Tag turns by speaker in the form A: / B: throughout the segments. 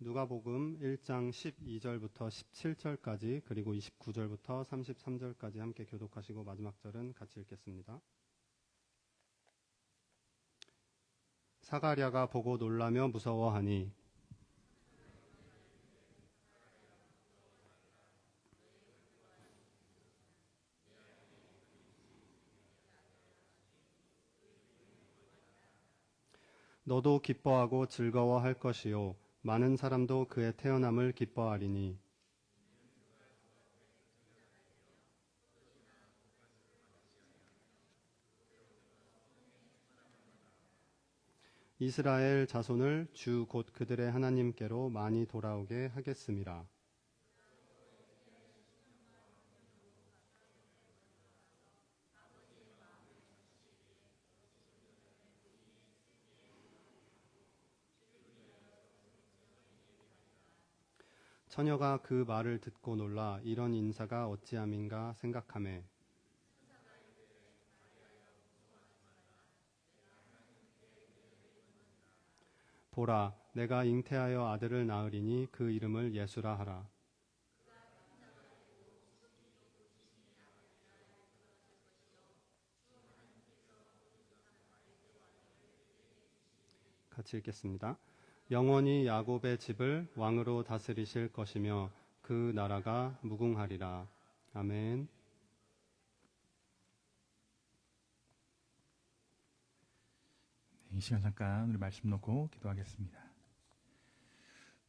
A: 누가복음 1장 12절부터 17절까지 그리고 29절부터 33절까지 함께 교독하시고 마지막 절은 같이 읽겠습니다. 사가랴가 보고 놀라며 무서워하니 너도 기뻐하고 즐거워할 것이요 많은 사람도 그의 태어남을 기뻐하리니 이스라엘 자손을 주 곧 그들의 하나님께로 많이 돌아오게 하겠음이라. 처녀가 그 말을 듣고 놀라 이런 인사가 어찌함인가 생각하매 보라 내가 잉태하여 아들을 낳으리니 그 이름을 예수라 하라. 같이 읽겠습니다. 영원히 야곱의 집을 왕으로 다스리실 것이며 그 나라가 무궁하리라. 아멘.
B: 이 시간 잠깐 우리 말씀 놓고 기도하겠습니다.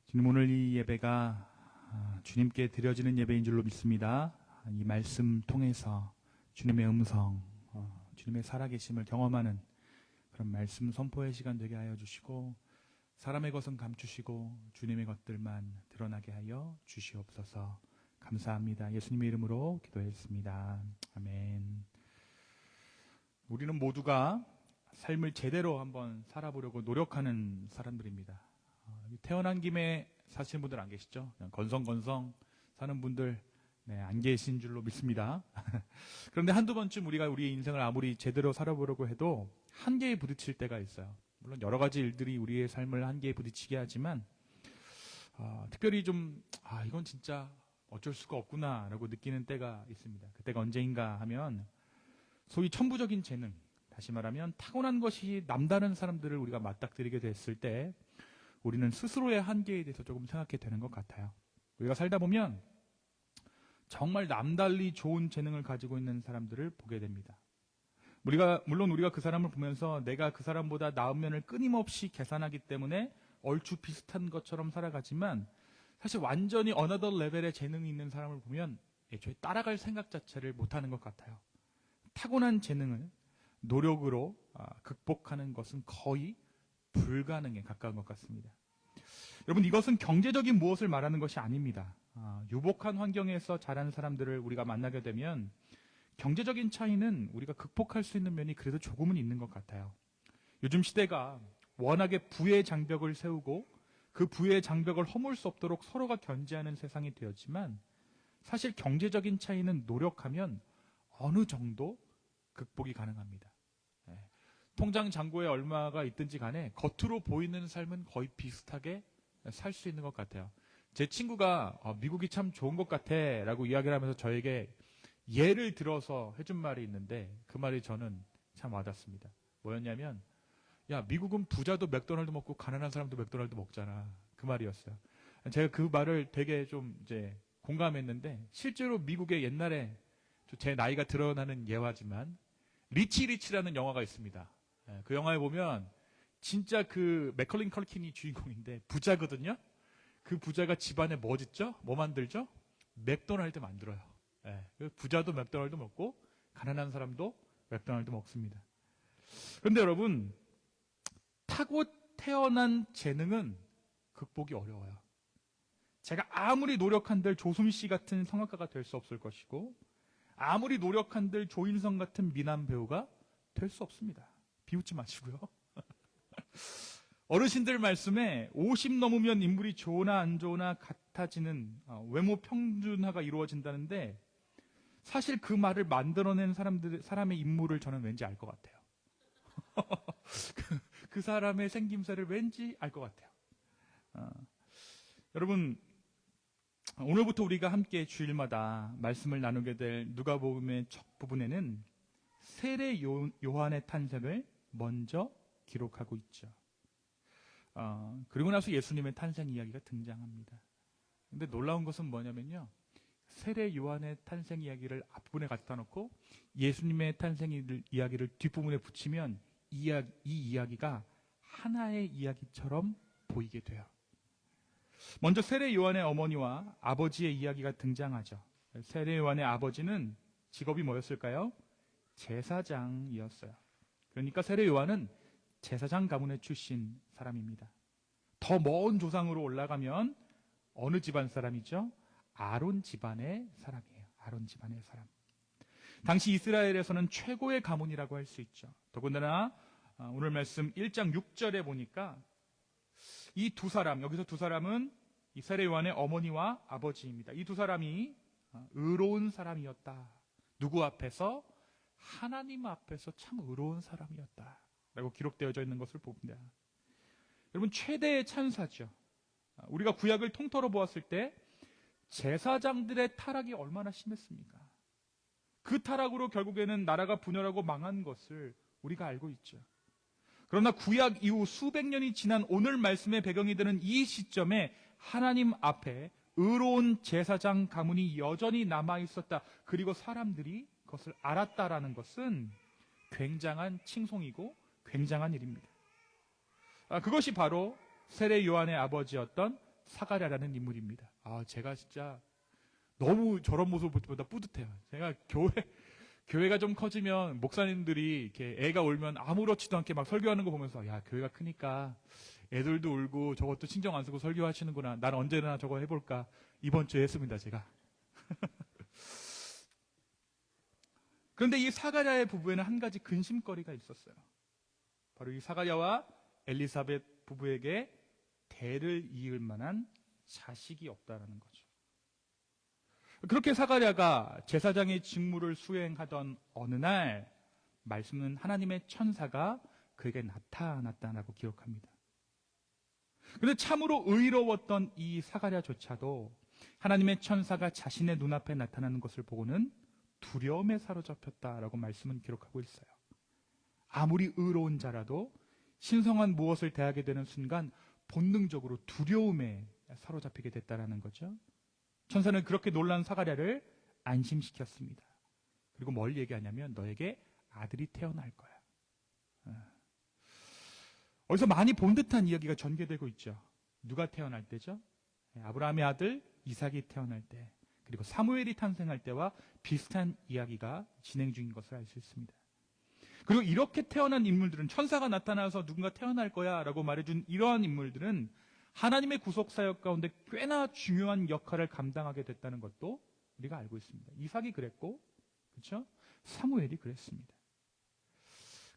B: 주님, 오늘 이 예배가 주님께 드려지는 예배인 줄로 믿습니다. 이 말씀 통해서 주님의 음성, 주님의 살아계심을 경험하는 그런 말씀 선포의 시간 되게 하여 주시고 사람의 것은 감추시고 주님의 것들만 드러나게 하여 주시옵소서. 감사합니다. 예수님의 이름으로 기도했습니다. 아멘. 우리는 모두가 삶을 제대로 한번 살아보려고 노력하는 사람들입니다. 태어난 김에 사시는 분들 안 계시죠? 그냥 건성건성 사는 분들 안 계신 줄로 믿습니다. 그런데 한두 번쯤 우리가 우리의 인생을 아무리 제대로 살아보려고 해도 한계에 부딪힐 때가 있어요. 물론 여러 가지 일들이 우리의 삶을 한계에 부딪히게 하지만 특별히 좀 이건 진짜 어쩔 수가 없구나 라고 느끼는 때가 있습니다. 그때가 언제인가 하면 소위 천부적인 재능, 다시 말하면 타고난 것이 남다른 사람들을 우리가 맞닥뜨리게 됐을 때 우리는 스스로의 한계에 대해서 조금 생각하게 되는 것 같아요. 우리가 살다 보면 정말 남달리 좋은 재능을 가지고 있는 사람들을 보게 됩니다. 물론 우리가 그 사람을 보면서 내가 그 사람보다 나은 면을 끊임없이 계산하기 때문에 얼추 비슷한 것처럼 살아가지만 사실 완전히 어너더 레벨의 재능이 있는 사람을 보면 애초에 따라갈 생각 자체를 못하는 것 같아요. 타고난 재능을 노력으로 극복하는 것은 거의 불가능에 가까운 것 같습니다. 여러분, 이것은 경제적인 무엇을 말하는 것이 아닙니다. 유복한 환경에서 자란 사람들을 우리가 만나게 되면 경제적인 차이는 우리가 극복할 수 있는 면이 그래도 조금은 있는 것 같아요. 요즘 시대가 워낙에 부의 장벽을 세우고 그 부의 장벽을 허물 수 없도록 서로가 견제하는 세상이 되었지만 사실 경제적인 차이는 노력하면 어느 정도 극복이 가능합니다. 통장 잔고에 얼마가 있든지 간에 겉으로 보이는 삶은 거의 비슷하게 살 수 있는 것 같아요. 제 친구가 미국이 참 좋은 것 같아 라고 이야기를 하면서 저에게 예를 들어서 해준 말이 있는데 그 말이 저는 참 와닿습니다. 뭐였냐면 야, 미국은 부자도 맥도날드 먹고 가난한 사람도 맥도날드 먹잖아. 그 말이었어요. 제가 그 말을 되게 좀 이제 공감했는데 실제로 미국의 옛날에 제 나이가 드러나는 예화지만 리치라는 영화가 있습니다. 그 영화에 보면 진짜 그 맥컬린 컬킨이 주인공인데 부자거든요. 그 부자가 집안에 뭐 짓죠? 뭐 만들죠? 맥도날드 만들어요. 부자도 맥도날드 먹고 가난한 사람도 맥도날드 먹습니다. 그런데 여러분, 타고 태어난 재능은 극복이 어려워요. 제가 아무리 노력한들 조순 씨 같은 성악가가 될 수 없을 것이고 아무리 노력한들 조인성 같은 미남 배우가 될 수 없습니다. 비웃지 마시고요. 어르신들 말씀에 50 넘으면 인물이 좋으나 안 좋으나 같아지는 외모 평준화가 이루어진다는데 사실 그 말을 만들어낸 사람의 인물을 저는 왠지 알 것 같아요. 그 사람의 생김새를 왠지 알 것 같아요. 여러분, 오늘부터 우리가 함께 주일마다 말씀을 나누게 될 누가복음의 첫 부분에는 세례 요한의 탄생을 먼저 기록하고 있죠. 그리고 나서 예수님의 탄생 이야기가 등장합니다. 근데 놀라운 것은 뭐냐면요, 세례 요한의 탄생 이야기를 앞부분에 갖다 놓고 예수님의 탄생 이야기를 뒷부분에 붙이면 이 이야기가 하나의 이야기처럼 보이게 돼요. 먼저 세례 요한의 어머니와 아버지의 이야기가 등장하죠. 세례 요한의 아버지는 직업이 뭐였을까요? 제사장이었어요. 그러니까 세례 요한은 제사장 가문의 출신 사람입니다. 더 먼 조상으로 올라가면 어느 집안 사람이죠? 아론 집안의 사람이에요. 아론 집안의 사람. 당시 이스라엘에서는 최고의 가문이라고 할 수 있죠. 더군다나 오늘 말씀 1장 6절에 보니까 이 두 사람, 여기서 두 사람은 이 세례 요한의 어머니와 아버지입니다. 이 두 사람이 의로운 사람이었다. 누구 앞에서? 하나님 앞에서 참 의로운 사람이었다 라고 기록되어져 있는 것을 봅니다. 여러분, 최대의 찬사죠. 우리가 구약을 통틀어 보았을 때 제사장들의 타락이 얼마나 심했습니까? 그 타락으로 결국에는 나라가 분열하고 망한 것을 우리가 알고 있죠. 그러나 구약 이후 수백 년이 지난 오늘 말씀의 배경이 되는 이 시점에 하나님 앞에 의로운 제사장 가문이 여전히 남아 있었다. 그리고 사람들이 그것을 알았다라는 것은 굉장한 칭송이고 굉장한 일입니다. 그것이 바로 세례 요한의 아버지였던 사가랴라는 인물입니다. 제가 진짜 너무 저런 모습을 볼 때마다 뿌듯해요. 제가 교회가 좀 커지면 목사님들이 이렇게 애가 울면 아무렇지도 않게 막 설교하는 거 보면서, 야, 교회가 크니까 애들도 울고 저것도 신경 안 쓰고 설교하시는구나. 난 언제나 저거 해볼까. 이번 주에 했습니다, 제가. 그런데 이 사가랴의 부부에는 한 가지 근심거리가 있었어요. 바로 이 사가랴와 엘리사벳 부부에게 대를 이을 만한 자식이 없다라는 거죠. 그렇게 사가랴가 제사장의 직무를 수행하던 어느 날 말씀은 하나님의 천사가 그에게 나타났다라고 기록합니다. 그런데 참으로 의로웠던 이 사가랴조차도 하나님의 천사가 자신의 눈앞에 나타나는 것을 보고는 두려움에 사로잡혔다라고 말씀은 기록하고 있어요. 아무리 의로운 자라도 신성한 무엇을 대하게 되는 순간 본능적으로 두려움에 사로잡히게 됐다라는 거죠. 천사는 그렇게 놀란 사가랴를 안심시켰습니다. 그리고 뭘 얘기하냐면 너에게 아들이 태어날 거야. 어디서 많이 본 듯한 이야기가 전개되고 있죠. 누가 태어날 때죠? 아브라함의 아들 이삭이 태어날 때, 그리고 사무엘이 탄생할 때와 비슷한 이야기가 진행 중인 것을 알 수 있습니다. 그리고 이렇게 태어난 인물들은, 천사가 나타나서 누군가 태어날 거야 라고 말해준 이러한 인물들은 하나님의 구속사역 가운데 꽤나 중요한 역할을 감당하게 됐다는 것도 우리가 알고 있습니다. 이삭이 그랬고, 그렇죠? 사무엘이 그랬습니다.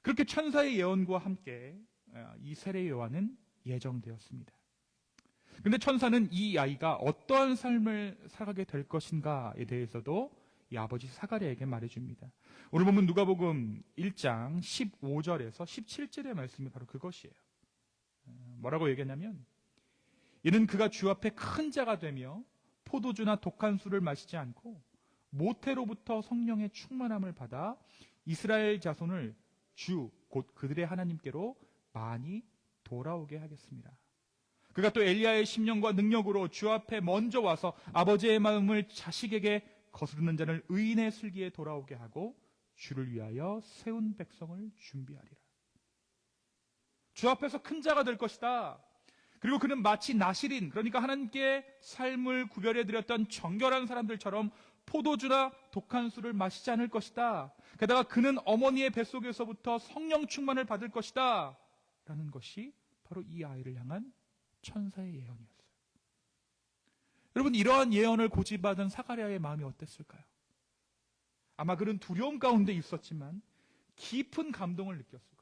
B: 그렇게 천사의 예언과 함께 이 세례 요한은 예정되었습니다. 그런데 천사는 이 아이가 어떠한 삶을 살아가게 될 것인가에 대해서도 이 아버지 사가랴에게 말해줍니다. 오늘 보면 누가복음 1장 15절에서 17절의 말씀이 바로 그것이에요. 뭐라고 얘기했냐면, 이는 그가 주 앞에 큰 자가 되며 포도주나 독한 술을 마시지 않고 모태로부터 성령의 충만함을 받아 이스라엘 자손을 주 곧 그들의 하나님께로 많이 돌아오게 하겠습니다. 그가 또 엘리야의 심령과 능력으로 주 앞에 먼저 와서 아버지의 마음을 자식에게 거스르는 자를 의인의 슬기에 돌아오게 하고 주를 위하여 세운 백성을 준비하리라. 주 앞에서 큰 자가 될 것이다. 그리고 그는 마치 나실인, 그러니까 하나님께 삶을 구별해드렸던 정결한 사람들처럼 포도주나 독한 술을 마시지 않을 것이다. 게다가 그는 어머니의 뱃속에서부터 성령 충만을 받을 것이다 라는 것이 바로 이 아이를 향한 천사의 예언이었어요. 여러분, 이러한 예언을 고지받은 사가랴의 마음이 어땠을까요? 아마 그는 두려움 가운데 있었지만 깊은 감동을 느꼈을 거예요.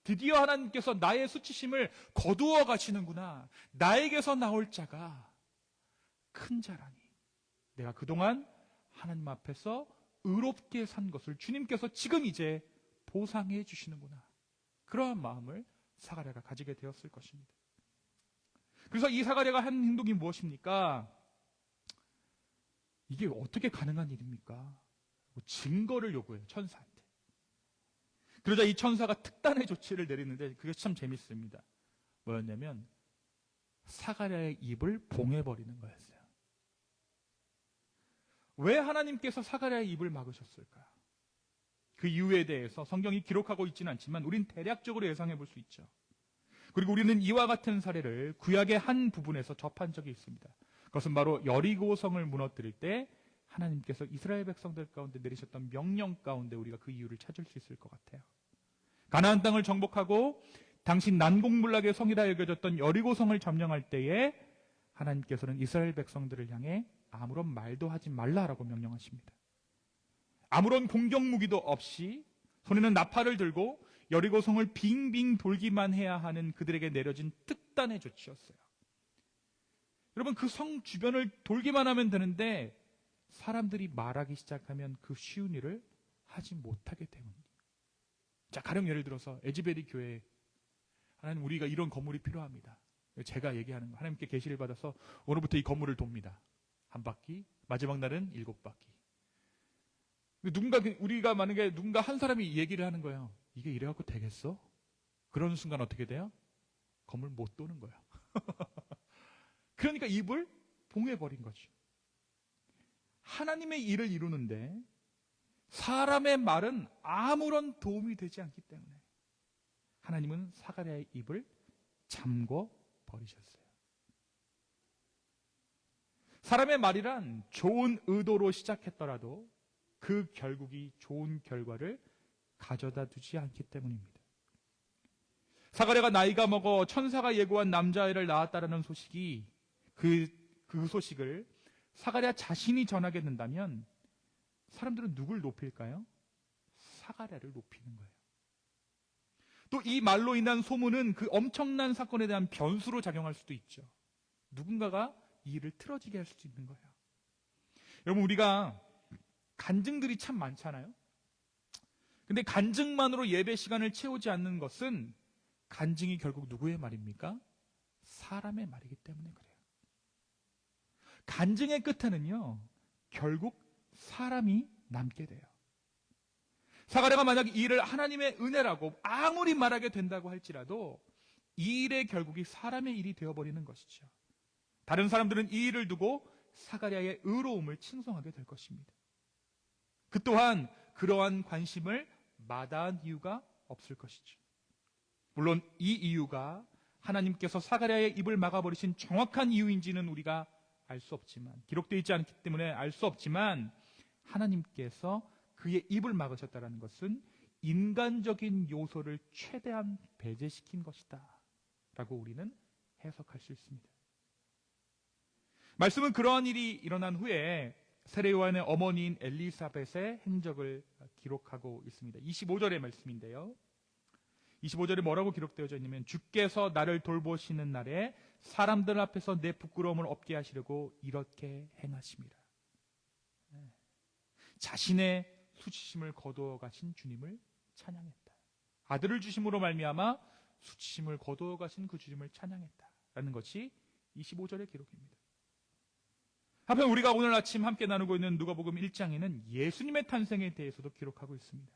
B: 드디어 하나님께서 나의 수치심을 거두어 가시는구나. 나에게서 나올 자가 큰 자라니. 내가 그동안 하나님 앞에서 의롭게 산 것을 주님께서 지금 이제 보상해 주시는구나. 그러한 마음을 사가랴가 가지게 되었을 것입니다. 그래서 이 사가랴가 한 행동이 무엇입니까? 이게 어떻게 가능한 일입니까? 증거를 요구해요, 천사한테. 그러자 이 천사가 특단의 조치를 내리는데 그게 참 재밌습니다. 뭐였냐면 사가랴의 입을 봉해버리는 거였어요. 왜 하나님께서 사가랴의 입을 막으셨을까? 그 이유에 대해서 성경이 기록하고 있지는 않지만 우린 대략적으로 예상해 볼 수 있죠. 그리고 우리는 이와 같은 사례를 구약의 한 부분에서 접한 적이 있습니다. 그것은 바로 여리고성을 무너뜨릴 때 하나님께서 이스라엘 백성들 가운데 내리셨던 명령 가운데 우리가 그 이유를 찾을 수 있을 것 같아요. 가나안 땅을 정복하고 당시 난공불락의 성이라 여겨졌던 여리고성을 점령할 때에 하나님께서는 이스라엘 백성들을 향해 아무런 말도 하지 말라라고 명령하십니다. 아무런 공격 무기도 없이 손에는 나팔을 들고 여리고성을 빙빙 돌기만 해야 하는 그들에게 내려진 특단의 조치였어요. 여러분, 그 성 주변을 돌기만 하면 되는데 사람들이 말하기 시작하면 그 쉬운 일을 하지 못하게 되거든요. 자, 가령 예를 들어서 에즈베리 교회, 하나님 우리가 이런 건물이 필요합니다. 제가 얘기하는 거, 하나님께 계시를 받아서 오늘부터 이 건물을 돕니다. 한 바퀴, 마지막 날은 7바퀴. 우리가 만약에 누군가 한 사람이 얘기를 하는 거예요. 이게 이래갖고 되겠어? 그러는 순간 어떻게 돼요? 건물 못 도는 거예요. 그러니까 입을 봉해버린 거죠. 하나님의 일을 이루는데 사람의 말은 아무런 도움이 되지 않기 때문에 하나님은 사가랴의 입을 잠궈 버리셨어요. 사람의 말이란 좋은 의도로 시작했더라도 그 결국이 좋은 결과를 가져다 두지 않기 때문입니다. 사가랴가 나이가 먹어 천사가 예고한 남자아이를 낳았다라는 소식이 그 소식을 사가랴 자신이 전하게 된다면 사람들은 누굴 높일까요? 사가랴를 높이는 거예요. 또 이 말로 인한 소문은 그 엄청난 사건에 대한 변수로 작용할 수도 있죠. 누군가가 이 일을 틀어지게 할 수도 있는 거예요. 여러분, 우리가 간증들이 참 많잖아요. 근데 간증만으로 예배 시간을 채우지 않는 것은 간증이 결국 누구의 말입니까? 사람의 말이기 때문에 그래요. 간증의 끝에는요, 결국 사람이 남게 돼요. 사가랴가 만약 이 일을 하나님의 은혜라고 아무리 말하게 된다고 할지라도 이 일의 결국이 사람의 일이 되어버리는 것이죠. 다른 사람들은 이 일을 두고 사가랴의 의로움을 칭송하게 될 것입니다. 그 또한 그러한 관심을 마다한 이유가 없을 것이죠. 물론 이 이유가 하나님께서 사가랴의 입을 막아버리신 정확한 이유인지는 우리가 알 수 없지만, 기록되어 있지 않기 때문에 알 수 없지만, 하나님께서 그의 입을 막으셨다는 것은 인간적인 요소를 최대한 배제시킨 것이다 라고 우리는 해석할 수 있습니다. 말씀은 그러한 일이 일어난 후에 세례 요한의 어머니인 엘리사벳의 행적을 기록하고 있습니다. 25절의 말씀인데요. 25절에 뭐라고 기록되어져 있냐면, 주께서 나를 돌보시는 날에 사람들 앞에서 내 부끄러움을 없게 하시려고 이렇게 행하십니다. 자신의 수치심을 거두어 가신 주님을 찬양했다. 아들을 주심으로 말미암아 수치심을 거두어 가신 그 주님을 찬양했다라는 것이 25절의 기록입니다. 한편 우리가 오늘 아침 함께 나누고 있는 누가복음 1장에는 예수님의 탄생에 대해서도 기록하고 있습니다.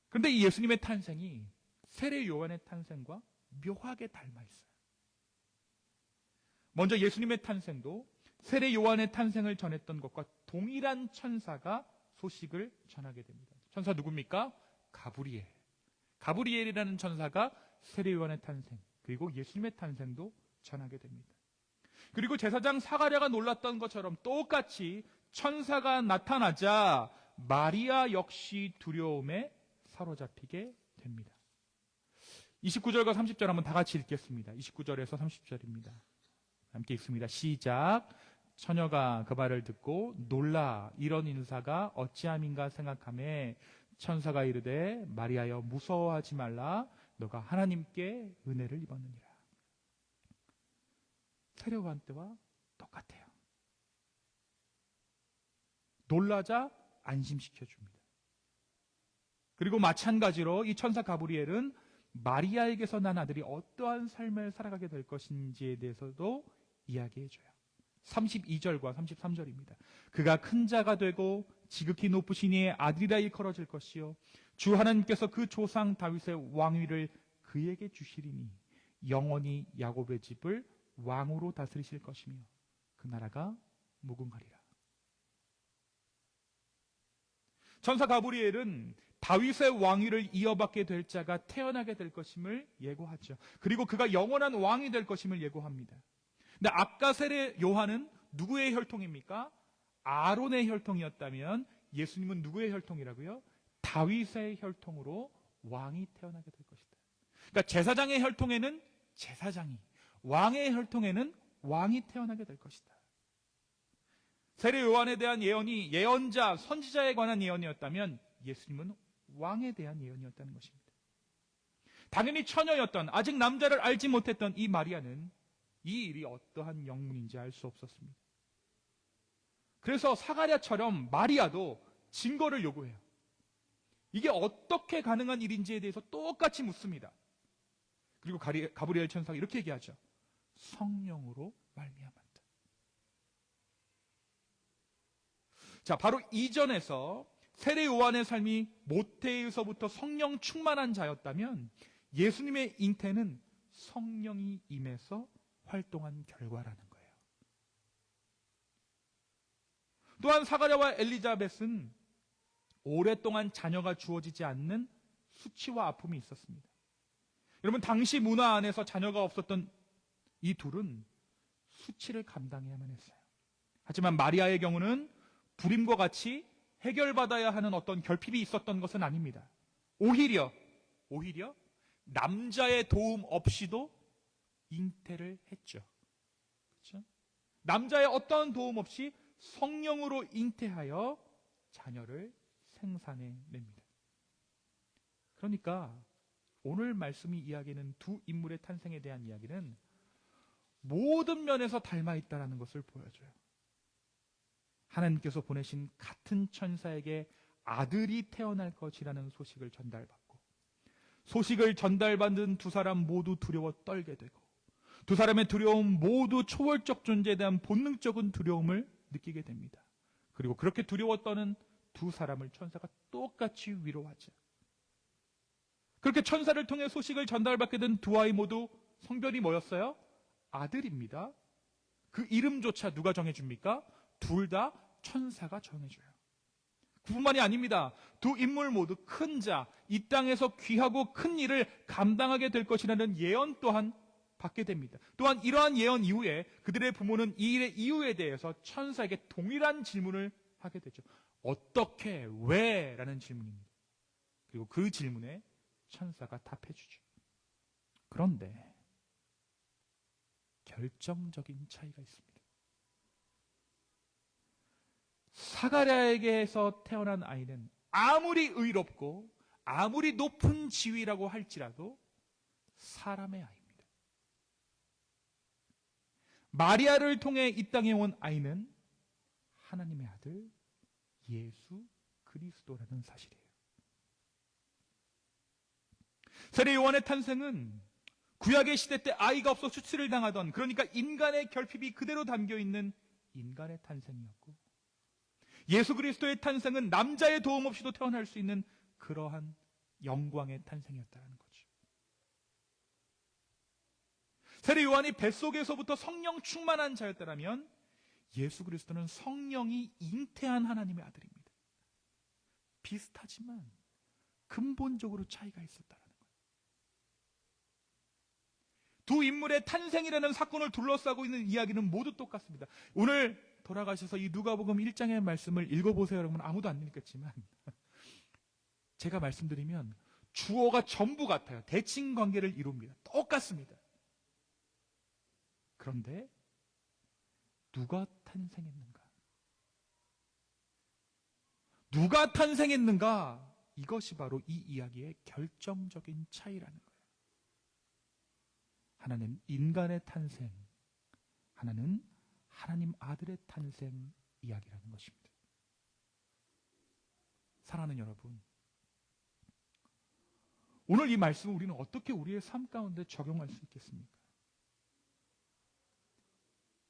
B: 그런데 이 예수님의 탄생이 세례 요한의 탄생과 묘하게 닮아 있어요. 먼저 예수님의 탄생도 세례 요한의 탄생을 전했던 것과 동일한 천사가 소식을 전하게 됩니다. 천사 누굽니까? 가브리엘. 가브리엘이라는 천사가 세례 요한의 탄생, 그리고 예수님의 탄생도 전하게 됩니다. 그리고 제사장 사가랴가 놀랐던 것처럼 똑같이 천사가 나타나자 마리아 역시 두려움에 사로잡히게 됩니다. 29절과 30절 한번 다 같이 읽겠습니다. 29절에서 30절입니다. 함께 읽습니다. 시작. 처녀가 그 말을 듣고 놀라 이런 인사가 어찌함인가 생각하며 천사가 이르되 마리아여 무서워하지 말라 너가 하나님께 은혜를 입었느니라. 세례 요한 때와 똑같아요. 놀라자 안심시켜줍니다. 그리고 마찬가지로 이 천사 가브리엘은 마리아에게서 난 아들이 어떠한 삶을 살아가게 될 것인지에 대해서도 이야기해줘요. 32절과 33절입니다. 그가 큰 자가 되고 지극히 높으신 이의 아들이라 일컬어질 것이요 주 하나님께서 그 조상 다윗의 왕위를 그에게 주시리니 영원히 야곱의 집을 왕으로 다스리실 것이며 그 나라가 무궁하리라. 천사 가브리엘은 다윗의 왕위를 이어받게 될 자가 태어나게 될 것임을 예고하죠. 그리고 그가 영원한 왕이 될 것임을 예고합니다. 근데 아까 세례 요한은 누구의 혈통입니까? 아론의 혈통이었다면 예수님은 누구의 혈통이라고요? 다윗의 혈통으로 왕이 태어나게 될 것이다. 그러니까 제사장의 혈통에는 제사장이, 왕의 혈통에는 왕이 태어나게 될 것이다. 세례 요한에 대한 예언이 예언자, 선지자에 관한 예언이었다면 예수님은 왕에 대한 예언이었다는 것입니다. 당연히 처녀였던, 아직 남자를 알지 못했던 이 마리아는 이 일이 어떠한 영문인지 알 수 없었습니다. 그래서 사가랴처럼 마리아도 증거를 요구해요. 이게 어떻게 가능한 일인지에 대해서 똑같이 묻습니다. 그리고 가브리엘 천사가 이렇게 얘기하죠. 성령으로 말미암았다. 자, 바로 이전에서 세례 요한의 삶이 모태에서부터 성령 충만한 자였다면 예수님의 잉태는 성령이 임해서 활동한 결과라는 거예요. 또한 사가랴와 엘리자벳은 오랫동안 자녀가 주어지지 않는 수치와 아픔이 있었습니다. 여러분, 당시 문화 안에서 자녀가 없었던 이 둘은 수치를 감당해야만 했어요. 하지만 마리아의 경우는 불임과 같이 해결받아야 하는 어떤 결핍이 있었던 것은 아닙니다. 오히려 남자의 도움 없이도 잉태를 했죠. 그렇죠? 남자의 어떠한 도움 없이 성령으로 잉태하여 자녀를 생산해냅니다. 그러니까 오늘 말씀이 이야기하는 두 인물의 탄생에 대한 이야기는 모든 면에서 닮아있다는 것을 보여줘요. 하나님께서 보내신 같은 천사에게 아들이 태어날 것이라는 소식을 전달받고, 소식을 전달받은 두 사람 모두 두려워 떨게 되고, 두 사람의 두려움 모두 초월적 존재에 대한 본능적인 두려움을 느끼게 됩니다. 그리고 그렇게 두려워 떠는 두 사람을 천사가 똑같이 위로하죠. 그렇게 천사를 통해 소식을 전달받게 된 두 아이 모두 성별이 뭐였어요? 아들입니다. 그 이름조차 누가 정해줍니까? 둘 다 천사가 정해줘요. 그뿐만이 아닙니다. 두 인물 모두 큰 자, 이 땅에서 귀하고 큰 일을 감당하게 될 것이라는 예언 또한 받게 됩니다. 또한 이러한 예언 이후에 그들의 부모는 이 일의 이유에 대해서 천사에게 동일한 질문을 하게 되죠. 어떻게, 왜? 라는 질문입니다. 그리고 그 질문에 천사가 답해주죠. 그런데 결정적인 차이가 있습니다. 사가랴에게서 태어난 아이는 아무리 의롭고 아무리 높은 지위라고 할지라도 사람의 아이입니다. 마리아를 통해 이 땅에 온 아이는 하나님의 아들 예수 그리스도라는 사실이에요. 세례 요한의 탄생은 구약의 시대 때 아이가 없어 수치를 당하던, 그러니까 인간의 결핍이 그대로 담겨있는 인간의 탄생이었고, 예수 그리스도의 탄생은 남자의 도움 없이도 태어날 수 있는 그러한 영광의 탄생이었다는 거죠. 세례 요한이 뱃속에서부터 성령 충만한 자였다면 예수 그리스도는 성령이 잉태한 하나님의 아들입니다. 비슷하지만 근본적으로 차이가 있었다는 거예요. 두 인물의 탄생이라는 사건을 둘러싸고 있는 이야기는 모두 똑같습니다. 오늘 돌아가셔서 이 누가복음 1장의 말씀을 읽어보세요. 여러분, 아무도 안 읽겠지만 제가 말씀드리면 주어가 전부 같아요. 대칭 관계를 이룹니다. 똑같습니다. 그런데 누가 탄생했는가? 누가 탄생했는가? 이것이 바로 이 이야기의 결정적인 차이라는 거예요. 하나는 인간의 탄생, 하나는 하나님 아들의 탄생 이야기라는 것입니다. 사랑하는 여러분, 오늘 이 말씀을 우리는 어떻게 우리의 삶 가운데 적용할 수 있겠습니까?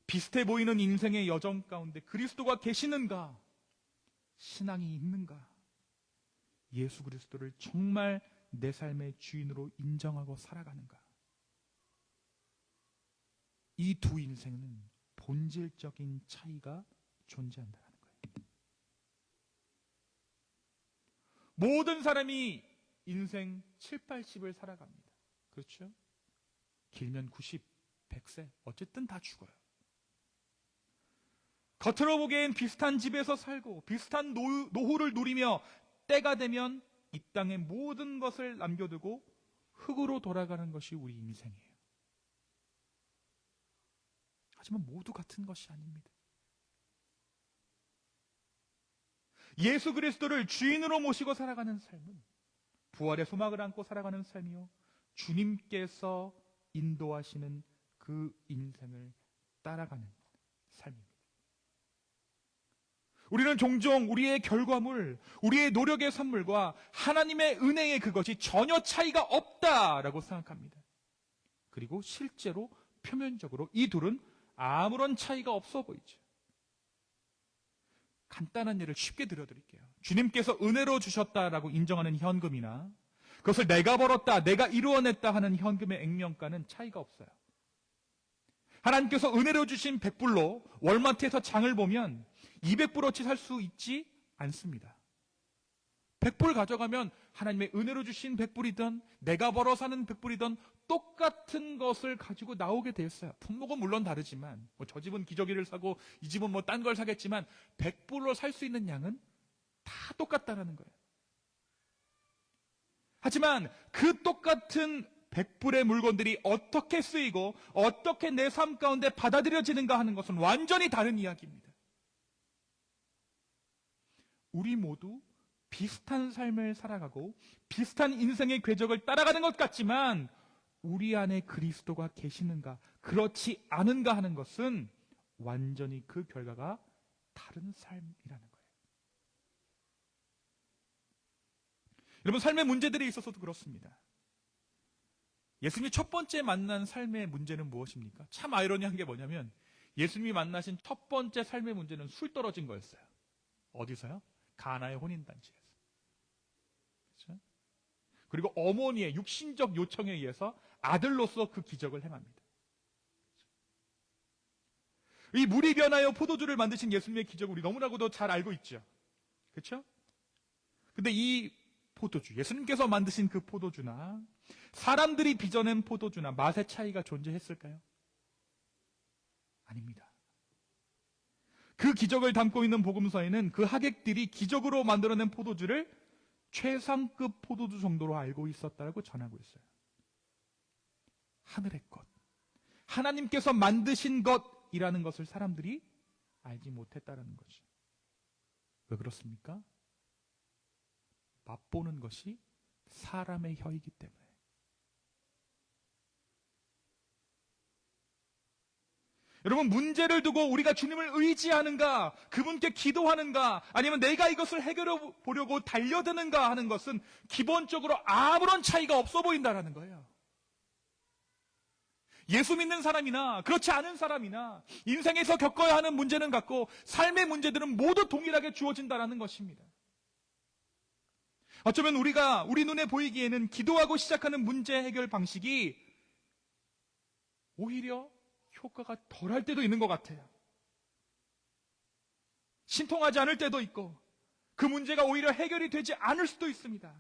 B: 비슷해 보이는 인생의 여정 가운데 그리스도가 계시는가? 신앙이 있는가? 예수 그리스도를 정말 내 삶의 주인으로 인정하고 살아가는가? 이 두 인생은 본질적인 차이가 존재한다는 거예요. 모든 사람이 인생 7, 80을 살아갑니다. 그렇죠? 길면 90, 100세 어쨌든 다 죽어요. 겉으로 보기엔 비슷한 집에서 살고 비슷한 노후를 누리며 때가 되면 이 땅의 모든 것을 남겨두고 흙으로 돌아가는 것이 우리 인생이에요. 하지만 모두 같은 것이 아닙니다. 예수 그리스도를 주인으로 모시고 살아가는 삶은 부활의 소망을 안고 살아가는 삶이요, 주님께서 인도하시는 그 인생을 따라가는 삶입니다. 우리는 종종 우리의 결과물, 우리의 노력의 산물과 하나님의 은혜의 그것이 전혀 차이가 없다라고 생각합니다. 그리고 실제로 표면적으로 이 둘은 아무런 차이가 없어 보이죠. 간단한 예를 쉽게 들어드릴게요. 주님께서 은혜로 주셨다라고 인정하는 현금이나 그것을 내가 벌었다, 내가 이루어냈다 하는 현금의 액면가는 차이가 없어요. 하나님께서 은혜로 주신 100불로 월마트에서 장을 보면 200불어치 살 수 있지 않습니다. 100불 가져가면 하나님의 은혜로 주신 100불이든 내가 벌어 사는 100불이든 똑같은 것을 가지고 나오게 되었어요. 품목은 물론 다르지만 저 집은 기저귀를 사고 이 집은 딴 걸 사겠지만 100불로 살 수 있는 양은 다 똑같다라는 거예요. 하지만 그 똑같은 100불의 물건들이 어떻게 쓰이고 어떻게 내 삶 가운데 받아들여지는가 하는 것은 완전히 다른 이야기입니다. 우리 모두 비슷한 삶을 살아가고 비슷한 인생의 궤적을 따라가는 것 같지만 우리 안에 그리스도가 계시는가, 그렇지 않은가 하는 것은 완전히 그 결과가 다른 삶이라는 거예요. 여러분, 삶의 문제들이 있어서도 그렇습니다. 예수님이 첫 번째 만난 삶의 문제는 무엇입니까? 참 아이러니한 게 뭐냐면 예수님이 만나신 첫 번째 삶의 문제는 술 떨어진 거였어요. 어디서요? 가나의 혼인잔치에서. 그렇죠? 그리고 어머니의 육신적 요청에 의해서 아들로서 그 기적을 행합니다. 이 물이 변하여 포도주를 만드신 예수님의 기적을 우리 너무나도 잘 알고 있죠. 그렇죠? 근데 이 포도주, 예수님께서 만드신 그 포도주나 사람들이 빚어낸 포도주나 맛의 차이가 존재했을까요? 아닙니다. 그 기적을 담고 있는 복음서에는 그 하객들이 기적으로 만들어낸 포도주를 최상급 포도주 정도로 알고 있었다고 전하고 있어요. 하늘의 것, 하나님께서 만드신 것이라는 것을 사람들이 알지 못했다는 거죠. 왜 그렇습니까? 맛보는 것이 사람의 혀이기 때문에. 여러분, 문제를 두고 우리가 주님을 의지하는가, 그분께 기도하는가, 아니면 내가 이것을 해결해 보려고 달려드는가 하는 것은 기본적으로 아무런 차이가 없어 보인다는 거예요. 예수 믿는 사람이나 그렇지 않은 사람이나 인생에서 겪어야 하는 문제는 같고 삶의 문제들은 모두 동일하게 주어진다는 것입니다. 어쩌면 우리 눈에 보이기에는 기도하고 시작하는 문제 해결 방식이 오히려 효과가 덜할 때도 있는 것 같아요. 신통하지 않을 때도 있고 그 문제가 오히려 해결이 되지 않을 수도 있습니다.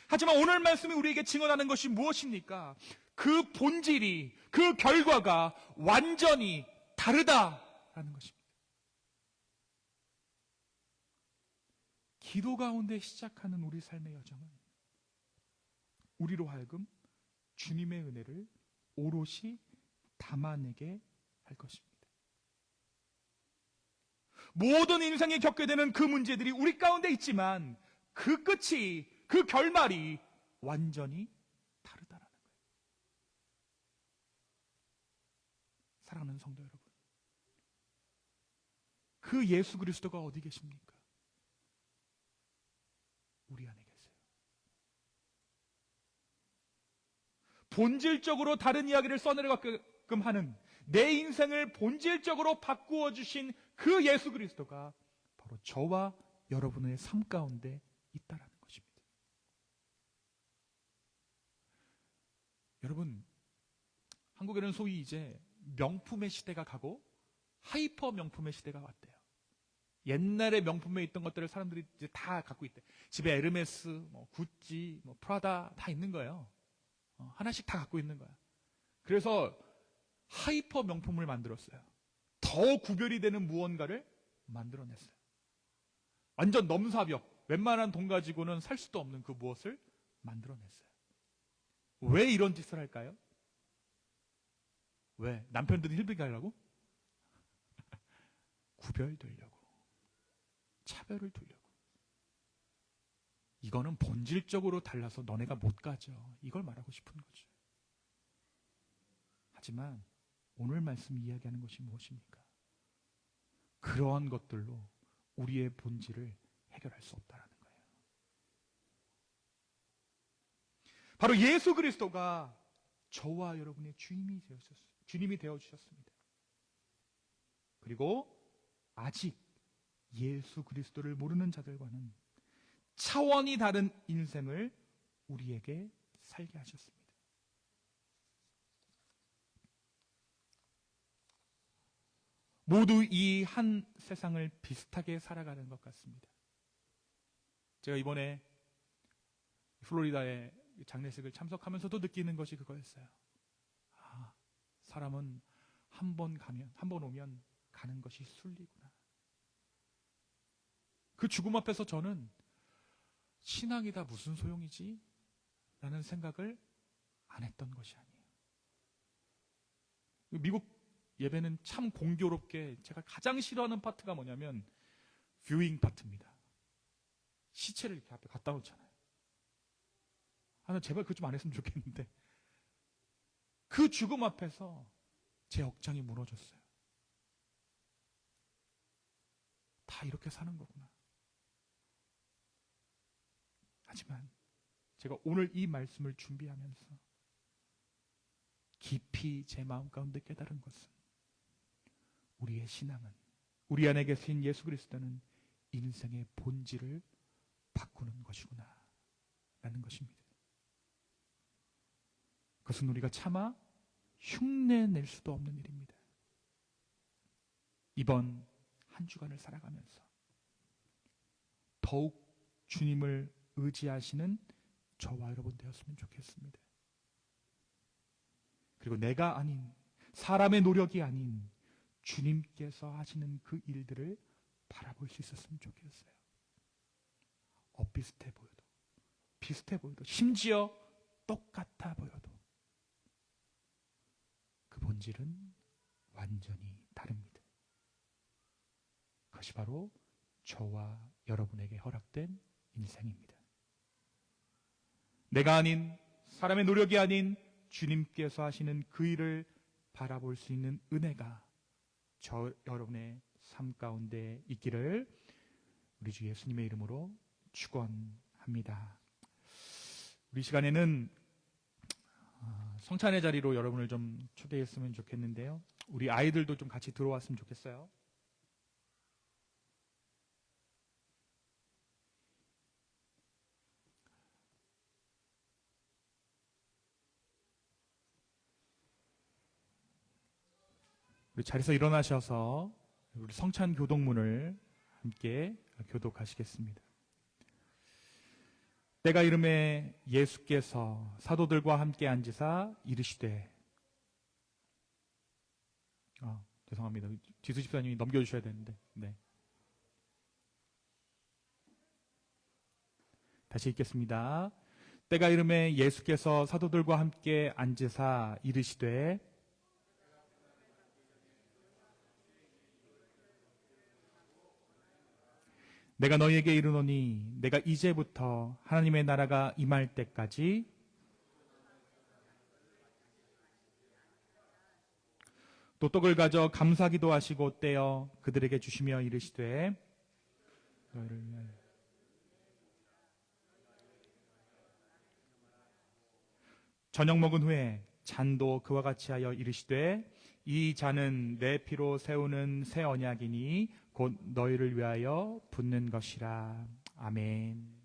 B: 하지만 오늘 말씀이 우리에게 증언하는 것이 무엇입니까? 그 본질이, 그 결과가 완전히 다르다라는 것입니다. 기도 가운데 시작하는 우리 삶의 여정은 우리로 하여금 주님의 은혜를 오롯이 담아내게 할 것입니다. 모든 인생에 겪게 되는 그 문제들이 우리 가운데 있지만 그 끝이, 그 결말이 완전히 다르다라는 거예요. 사랑하는 성도 여러분, 그 예수 그리스도가 어디 계십니까? 우리 안에 계세요. 본질적으로 다른 이야기를 써내려가게끔 하는, 내 인생을 본질적으로 바꾸어 주신 그 예수 그리스도가 바로 저와 여러분의 삶 가운데 있다라는 것입니다. 여러분, 한국에는 소위 이제 명품의 시대가 가고 하이퍼 명품의 시대가 왔대요. 옛날에 명품에 있던 것들을 사람들이 이제 다 갖고 있대. 집에 에르메스, 뭐 구찌, 뭐 프라다 다 있는 거예요. 하나씩 다 갖고 있는 거야. 그래서 하이퍼 명품을 만들었어요. 더 구별이 되는 무언가를 만들어냈어요. 완전 넘사벽, 웬만한 돈 가지고는 살 수도 없는 그 무엇을 만들어냈어요. 왜 이런 짓을 할까요? 왜? 남편들은 힐비게 하려고? 구별되려고. 차별을 두려고. 이거는 본질적으로 달라서 너네가 못 가져. 이걸 말하고 싶은 거죠. 하지만 오늘 말씀 이야기하는 것이 무엇입니까? 그러한 것들로 우리의 본질을 해결할 수 없다라는 거예요. 바로 예수 그리스도가 저와 여러분의 주님이 되어주셨습니다. 그리고 아직 예수 그리스도를 모르는 자들과는 차원이 다른 인생을 우리에게 살게 하셨습니다. 모두 이 한 세상을 비슷하게 살아가는 것 같습니다. 제가 이번에 플로리다의 장례식을 참석하면서도 느끼는 것이 그거였어요. 아, 사람은 한 번 오면 가는 것이 순리구나. 그 죽음 앞에서 저는 신앙이다 무슨 소용이지? 라는 생각을 안 했던 것이 아니에요. 미국 예배는 참 공교롭게 제가 가장 싫어하는 파트가 뭐냐면 뷰잉 파트입니다. 시체를 이렇게 앞에 갖다 놓잖아요. 나 제발 그거 좀 안 했으면 좋겠는데 그 죽음 앞에서 제 억장이 무너졌어요. 다 이렇게 사는 거구나. 하지만 제가 오늘 이 말씀을 준비하면서 깊이 제 마음 가운데 깨달은 것은 우리의 신앙은, 우리 안에 계신 예수 그리스도는 인생의 본질을 바꾸는 것이구나 라는 것입니다. 그것은 우리가 차마 흉내낼 수도 없는 일입니다. 이번 한 주간을 살아가면서 더욱 주님을 의지하시는 저와 여러분 되었으면 좋겠습니다. 그리고 내가 아닌, 사람의 노력이 아닌 주님께서 하시는 그 일들을 바라볼 수 있었으면 좋겠어요. 비슷해 보여도, 비슷해 보여도, 심지어 똑같아 보여도 그 본질은 완전히 다릅니다. 그것이 바로 저와 여러분에게 허락된 인생입니다. 내가 아닌, 사람의 노력이 아닌 주님께서 하시는 그 일을 바라볼 수 있는 은혜가 저 여러분의 삶 가운데 있기를 우리 주 예수님의 이름으로 축원합니다. 우리 시간에는 성찬의 자리로 여러분을 좀 초대했으면 좋겠는데요. 우리 아이들도 좀 같이 들어왔으면 좋겠어요. 우리 자리에서 일어나셔서 우리 성찬 교독문을 함께 교독하시겠습니다. 때가 이름에 예수께서 사도들과 함께 앉으사 이르시되, 죄송합니다. 지수 집사님이 넘겨주셔야 되는데, 네. 다시 읽겠습니다. 때가 이름에 예수께서 사도들과 함께 앉으사 이르시되, 내가 너희에게 이르노니 내가 이제부터 하나님의 나라가 임할 때까지 또 떡을 가져 감사기도 하시고 떼어 그들에게 주시며 이르시되 너희를 위하여 저녁 먹은 후에 잔도 그와 같이 하여 이르시되 이 잔은 내 피로 세우는 새 언약이니 곧 너희를 위하여 붓는 것이라. 아멘.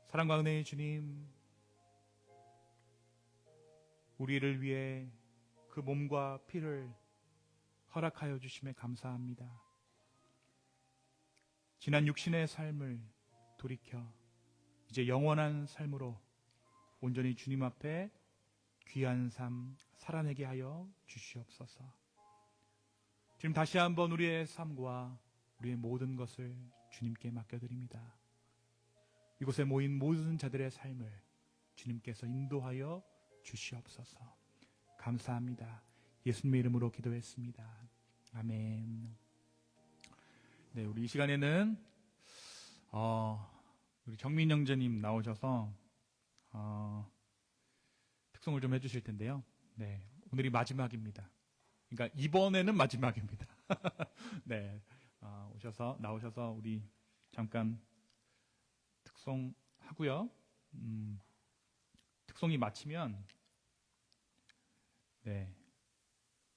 B: 사랑과 은혜의 주님, 우리를 위해 그 몸과 피를 허락하여 주심에 감사합니다. 지난 육신의 삶을 돌이켜 이제 영원한 삶으로 온전히 주님 앞에 귀한 삶 살아내게 하여 주시옵소서. 지금 다시 한번 우리의 삶과 우리의 모든 것을 주님께 맡겨드립니다. 이곳에 모인 모든 자들의 삶을 주님께서 인도하여 주시옵소서. 감사합니다. 예수님의 이름으로 기도했습니다. 아멘. 네, 우리 이 시간에는 우리 정민 형제님 나오셔서 특송을 좀 해주실 텐데요. 네, 오늘이 마지막입니다. 그러니까 이번에는 마지막입니다. 네, 나오셔서 우리 잠깐 특송하고요. 특송이 마치면 네,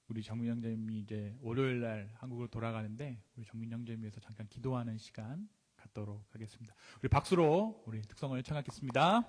B: 우리 정민 형제님이 이제 월요일 날 한국으로 돌아가는데 우리 정민 형제님 위해서 잠깐 기도하는 시간 갖도록 하겠습니다. 우리 박수로 우리 특송을 청하겠습니다.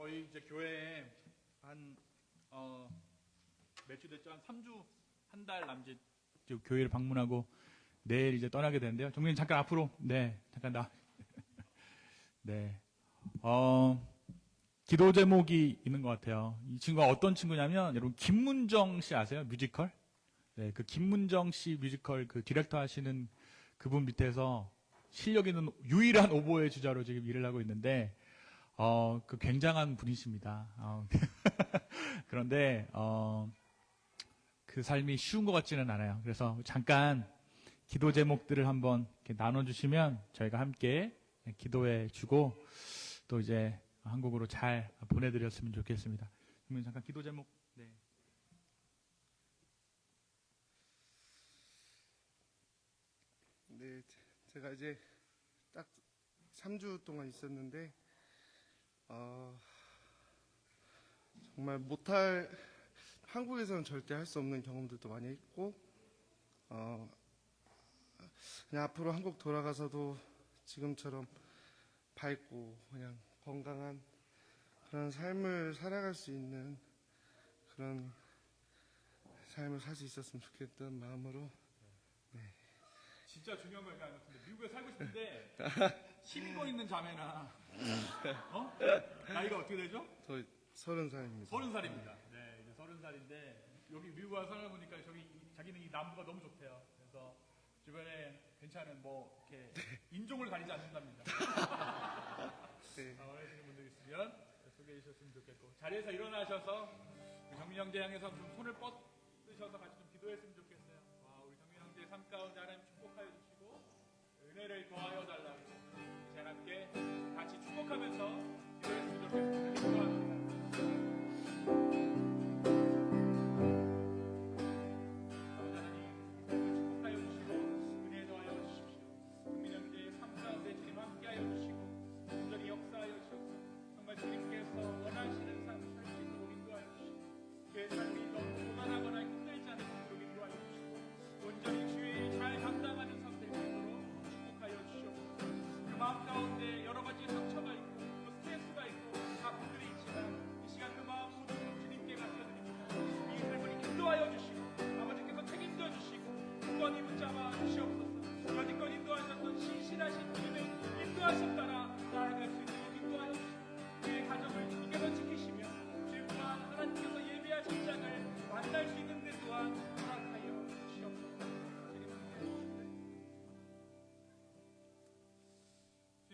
B: 저희 이제 교회에 한 몇 주 됐죠? 한 3주, 한 달 남짓 교회를 방문하고 내일 이제 떠나게 되는데요. 정민 잠깐 앞으로. 네, 잠깐 나. 네. 기도 제목이 있는 것 같아요. 이 친구가 어떤 친구냐면, 여러분, 김문정 씨 아세요? 뮤지컬? 네, 그 김문정 씨 뮤지컬 그 디렉터 하시는 그분 밑에서 실력 있는 유일한 오보의 주자로 지금 일을 하고 있는데, 그 굉장한 분이십니다. 그런데, 그 삶이 쉬운 것 같지는 않아요. 그래서 잠깐 기도 제목들을 한번 이렇게 나눠주시면 저희가 함께 기도해 주고 또 이제 한국으로 잘 보내드렸으면 좋겠습니다. 그러면 잠깐 기도 제목. 네.
C: 네, 제가 이제 딱 3주 동안 있었는데 정말 못할 한국에서는 절대 할 수 없는 경험들도 많이 했고 그냥 앞으로 한국 돌아가서도 지금처럼 밝고 그냥 건강한 그런 삶을 살아갈 수 있는 그런 삶을 살 수 있었으면 좋겠다는 마음으로
B: 진짜 중요한 걸 얘기 안 같은데 미국에 살고 싶은데 힘거 있는 자매나 나이가 어떻게 되죠?
C: 저 30살입니다.
B: 30살입니다. 네, 이제 30살인데 여기 미국 와서 살아보니까 자기는 이 남부가 너무 좋대요. 그래서 주변에 괜찮은 뭐 이렇게 인종을 가리지 않는답니다.
C: 네.
B: 원하시는 분들 있으면 소개해 주셨으면 좋겠고 자리에서 일어나셔서 우리 정민 형제 향해서 좀 손을 뻗으셔서 같이 좀 기도했으면 좋겠어요. 와, 우리 정민 형제의 삶 가운데 하나님 축복하여 주시고 은혜를 더하여 달라고 이제 함께 같이 축복하면서 기도했으면 좋겠습니다. 기도합니다.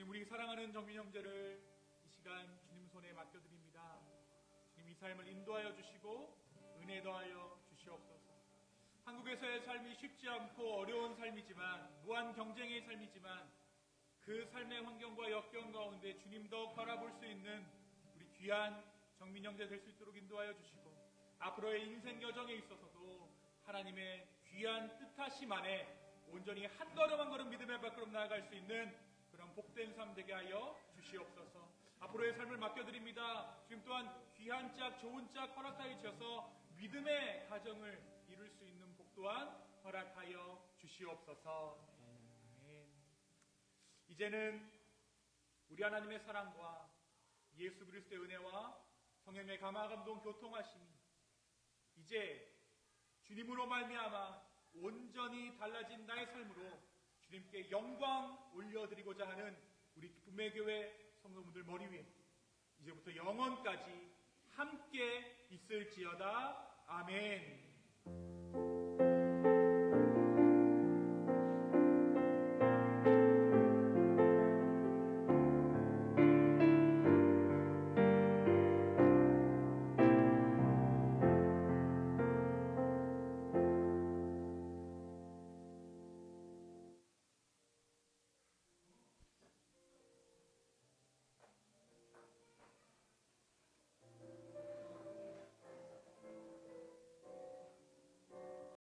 B: 우리 사랑하는 정민 형제를 이 시간 주님 손에 맡겨드립니다. 주님 이 삶을 인도하여 주시고 은혜 더하여 주시옵소서. 한국에서의 삶이 쉽지 않고 어려운 삶이지만 무한 경쟁의 삶이지만 그 삶의 환경과 역경 가운데 주님 더 바라볼 수 있는 우리 귀한 정민 형제 될 수 있도록 인도하여 주시고 앞으로의 인생 여정에 있어서도 하나님의 귀한 뜻하심 안에 온전히 한 걸음 한 걸음 믿음의 발걸음 나아갈 수 있는 그런 복된 삶 되게 하여 주시옵소서. 앞으로의 삶을 맡겨드립니다. 지금 또한 귀한 짝 좋은 짝 허락하여 주셔서 믿음의 가정을 이룰 수 있는 복 또한 허락하여 주시옵소서. 아멘. 이제는 우리 하나님의 사랑과 예수 그리스도의 은혜와 성령의 감화 감동 교통하심이 이제 주님으로 말미암아 온전히 달라진 나의 삶으로 주님께 영광 올려드리고자 하는 우리 기쁨의 교회 성도분들 머리 위에 이제부터 영원까지 함께 있을지어다. 아멘.